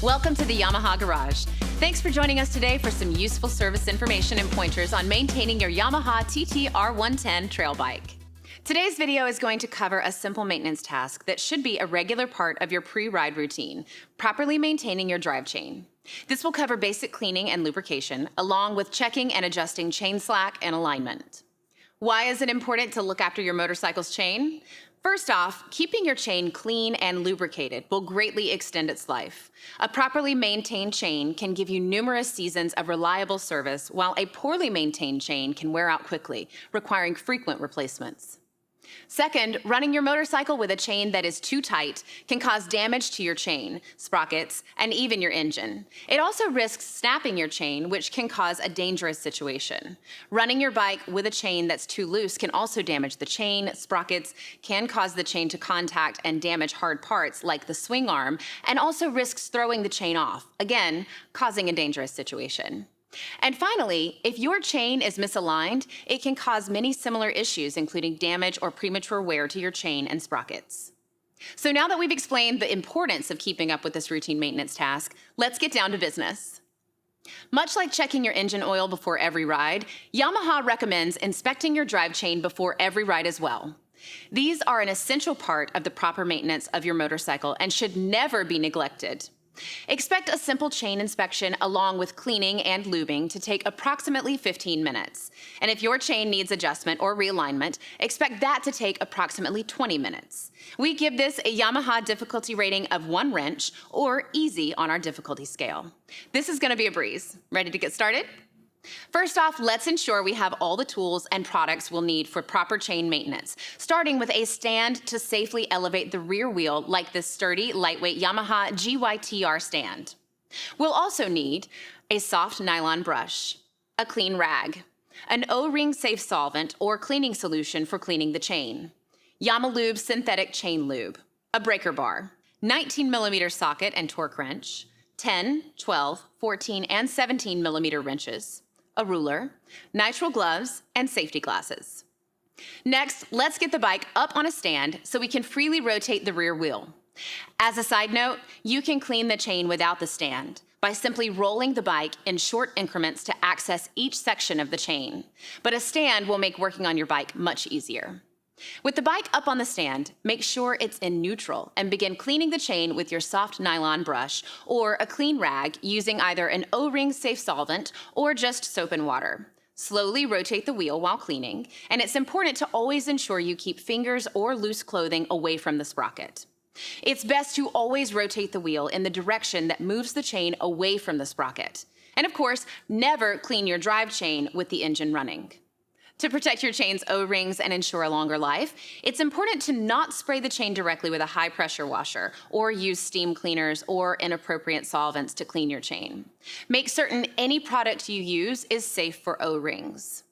Welcome to the Yamaha Garage. Thanks for joining us today for some useful service information and pointers on maintaining your Yamaha TTR 110 trail bike. Today's video is going to cover a simple maintenance task that should be a regular part of your pre-ride routine, properly maintaining your drive chain. This will cover basic cleaning and lubrication, along with checking and adjusting chain slack and alignment. Why is it important to look after your motorcycle's chain? First off, keeping your chain clean and lubricated will greatly extend its life. A properly maintained chain can give you numerous seasons of reliable service, while a poorly maintained chain can wear out quickly, requiring frequent replacements. Second, running your motorcycle with a chain that is too tight can cause damage to your chain, sprockets, and even your engine. It also risks snapping your chain, which can cause a dangerous situation. Running your bike with a chain that's too loose can also damage the chain, sprockets, can cause the chain to contact and damage hard parts like the swing arm, and also risks throwing the chain off, again, causing a dangerous situation. And finally, if your chain is misaligned, it can cause many similar issues, including damage or premature wear to your chain and sprockets. So now that we've explained the importance of keeping up with this routine maintenance task, let's get down to business. Much like checking your engine oil before every ride, Yamaha recommends inspecting your drive chain before every ride as well. These are an essential part of the proper maintenance of your motorcycle and should never be neglected. Expect a simple chain inspection along with cleaning and lubing to take approximately 15 minutes. And if your chain needs adjustment or realignment, expect that to take approximately 20 minutes. We give this a Yamaha difficulty rating of 1 wrench or easy on our difficulty scale. This is going to be a breeze. Ready to get started? First off, let's ensure we have all the tools and products we'll need for proper chain maintenance, starting with a stand to safely elevate the rear wheel like this sturdy, lightweight Yamaha GYTR stand. We'll also need a soft nylon brush, a clean rag, an O-ring safe solvent or cleaning solution for cleaning the chain, Lube synthetic chain lube, a breaker bar, 19mm socket and torque wrench, 10, 12, 14, and 17mm wrenches, a ruler, nitrile gloves, and safety glasses. Next, let's get the bike up on a stand so we can freely rotate the rear wheel. As a side note, you can clean the chain without the stand by simply rolling the bike in short increments to access each section of the chain, but a stand will make working on your bike much easier. With the bike up on the stand, make sure it's in neutral and begin cleaning the chain with your soft nylon brush or a clean rag using either an O-ring safe solvent or just soap and water. Slowly rotate the wheel while cleaning, and it's important to always ensure you keep fingers or loose clothing away from the sprocket. It's best to always rotate the wheel in the direction that moves the chain away from the sprocket. And of course, never clean your drive chain with the engine running. To protect your chain's O-rings and ensure a longer life, it's important to not spray the chain directly with a high-pressure washer or use steam cleaners or inappropriate solvents to clean your chain. Make certain any product you use is safe for O-rings.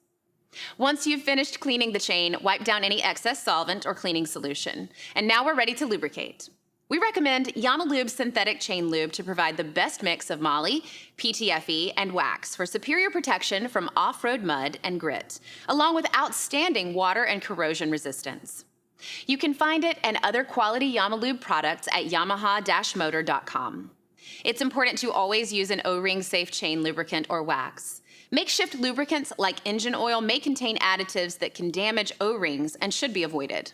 Once you've finished cleaning the chain, wipe down any excess solvent or cleaning solution. And now we're ready to lubricate. We recommend Lube synthetic chain lube to provide the best mix of moly, PTFE, and wax for superior protection from off-road mud and grit, along with outstanding water and corrosion resistance. You can find it and other quality Lube products at yamaha-motor.com. It's important to always use an O-ring safe chain lubricant or wax. Makeshift lubricants like engine oil may contain additives that can damage O-rings and should be avoided.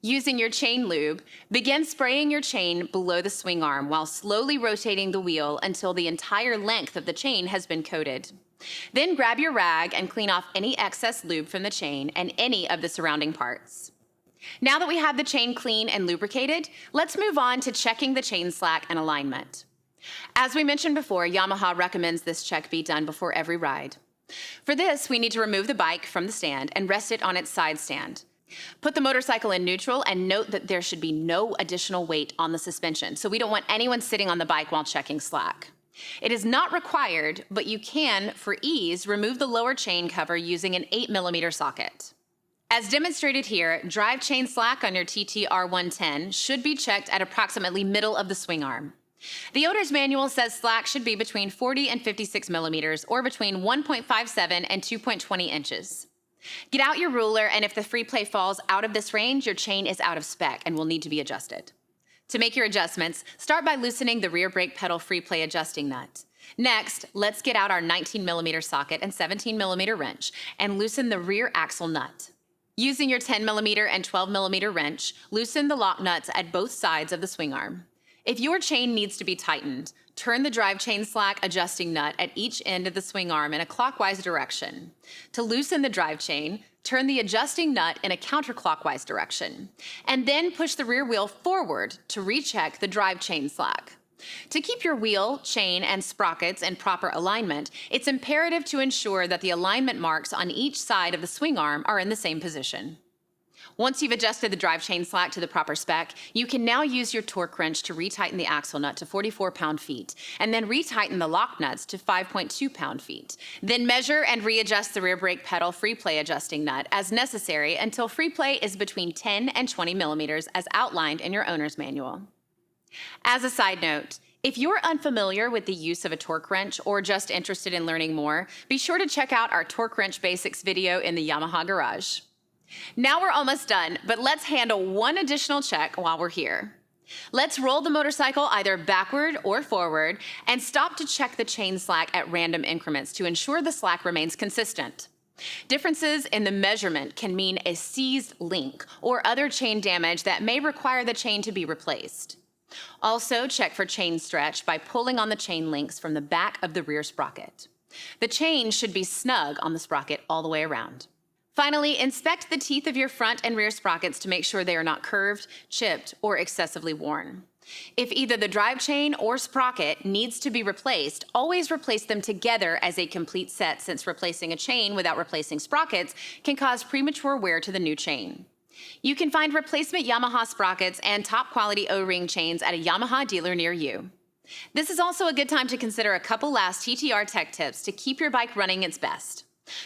Using your chain lube, begin spraying your chain below the swing arm while slowly rotating the wheel until the entire length of the chain has been coated. Then grab your rag and clean off any excess lube from the chain and any of the surrounding parts. Now that we have the chain clean and lubricated, let's move on to checking the chain slack and alignment. As we mentioned before, Yamaha recommends this check be done before every ride. For this, we need to remove the bike from the stand and rest it on its side stand. Put the motorcycle in neutral and note that there should be no additional weight on the suspension, so we don't want anyone sitting on the bike while checking slack. It is not required, but you can, for ease, remove the lower chain cover using an 8mm socket. As demonstrated here, drive chain slack on your TTR 110 should be checked at approximately middle of the swing arm. The owner's manual says slack should be between 40 and 56 millimeters, or between 1.57 and 2.20 inches. Get out your ruler, and if the free play falls out of this range, your chain is out of spec and will need to be adjusted. To make your adjustments, start by loosening the rear brake pedal free play adjusting nut. Next, let's get out our 19mm socket and 17mm wrench and loosen the rear axle nut. Using your 10mm and 12mm wrench, loosen the lock nuts at both sides of the swing arm. If your chain needs to be tightened, turn the drive chain slack adjusting nut at each end of the swing arm in a clockwise direction. To loosen the drive chain, turn the adjusting nut in a counterclockwise direction, and then push the rear wheel forward to recheck the drive chain slack. To keep your wheel, chain, and sprockets in proper alignment, it's imperative to ensure that the alignment marks on each side of the swing arm are in the same position. Once you've adjusted the drive chain slack to the proper spec, you can now use your torque wrench to retighten the axle nut to 44 pound-feet, and then retighten the lock nuts to 5.2 pound-feet. Then measure and readjust the rear brake pedal free play adjusting nut as necessary until free play is between 10 and 20 millimeters as outlined in your owner's manual. As a side note, if you're unfamiliar with the use of a torque wrench or just interested in learning more, be sure to check out our torque wrench basics video in the Yamaha garage. Now we're almost done, but let's handle one additional check while we're here. Let's roll the motorcycle either backward or forward and stop to check the chain slack at random increments to ensure the slack remains consistent. Differences in the measurement can mean a seized link or other chain damage that may require the chain to be replaced. Also, check for chain stretch by pulling on the chain links from the back of the rear sprocket. The chain should be snug on the sprocket all the way around. Finally, inspect the teeth of your front and rear sprockets to make sure they are not curved, chipped, or excessively worn. If either the drive chain or sprocket needs to be replaced, always replace them together as a complete set, since replacing a chain without replacing sprockets can cause premature wear to the new chain. You can find replacement Yamaha sprockets and top quality O-ring chains at a Yamaha dealer near you. This is also a good time to consider a couple last TTR Tech tips to keep your bike running its best.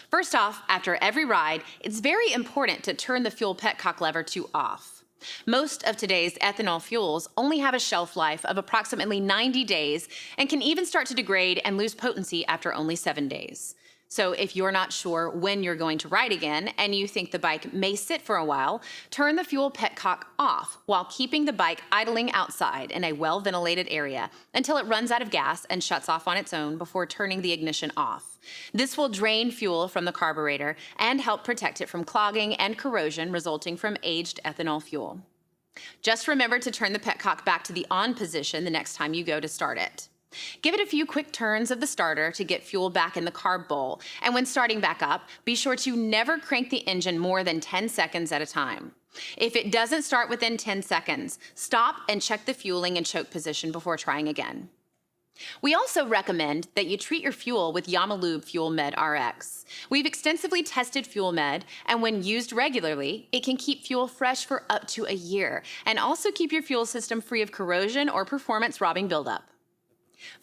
First off, after every ride, it's very important to turn the fuel petcock lever to off. Most of today's ethanol fuels only have a shelf life of approximately 90 days and can even start to degrade and lose potency after only 7 days. So if you're not sure when you're going to ride again and you think the bike may sit for a while, turn the fuel petcock off while keeping the bike idling outside in a well-ventilated area until it runs out of gas and shuts off on its own before turning the ignition off. This will drain fuel from the carburetor and help protect it from clogging and corrosion resulting from aged ethanol fuel. Just remember to turn the petcock back to the on position the next time you go to start it. Give it a few quick turns of the starter to get fuel back in the carb bowl, and when starting back up, be sure to never crank the engine more than 10 seconds at a time. If it doesn't start within 10 seconds, stop and check the fueling and choke position before trying again. We also recommend that you treat your fuel with Lube Fuel Med RX. We've extensively tested Fuel Med, and when used regularly, it can keep fuel fresh for up to a year, and also keep your fuel system free of corrosion or performance-robbing buildup.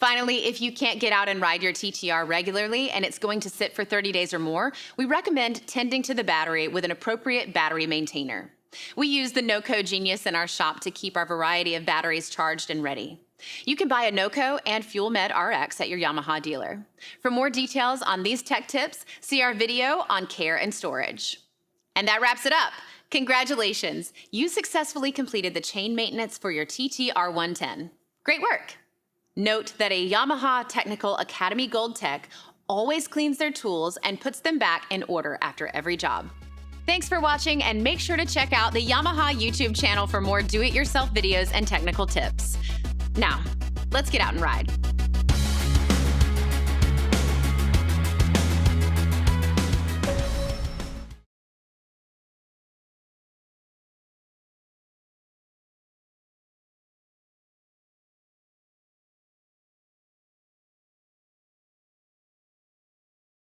Finally, if you can't get out and ride your TTR regularly and it's going to sit for 30 days or more, we recommend tending to the battery with an appropriate battery maintainer. We use the NOCO Genius in our shop to keep our variety of batteries charged and ready. You can buy a NOCO and Fuel Med RX at your Yamaha dealer. For more details on these tech tips, see our video on care and storage. And that wraps it up. Congratulations! You successfully completed the chain maintenance for your TTR 110. Great work! Note that a Yamaha Technical Academy Gold Tech always cleans their tools and puts them back in order after every job. Thanks for watching, and make sure to check out the Yamaha YouTube channel for more do-it-yourself videos and technical tips. Now, let's get out and ride.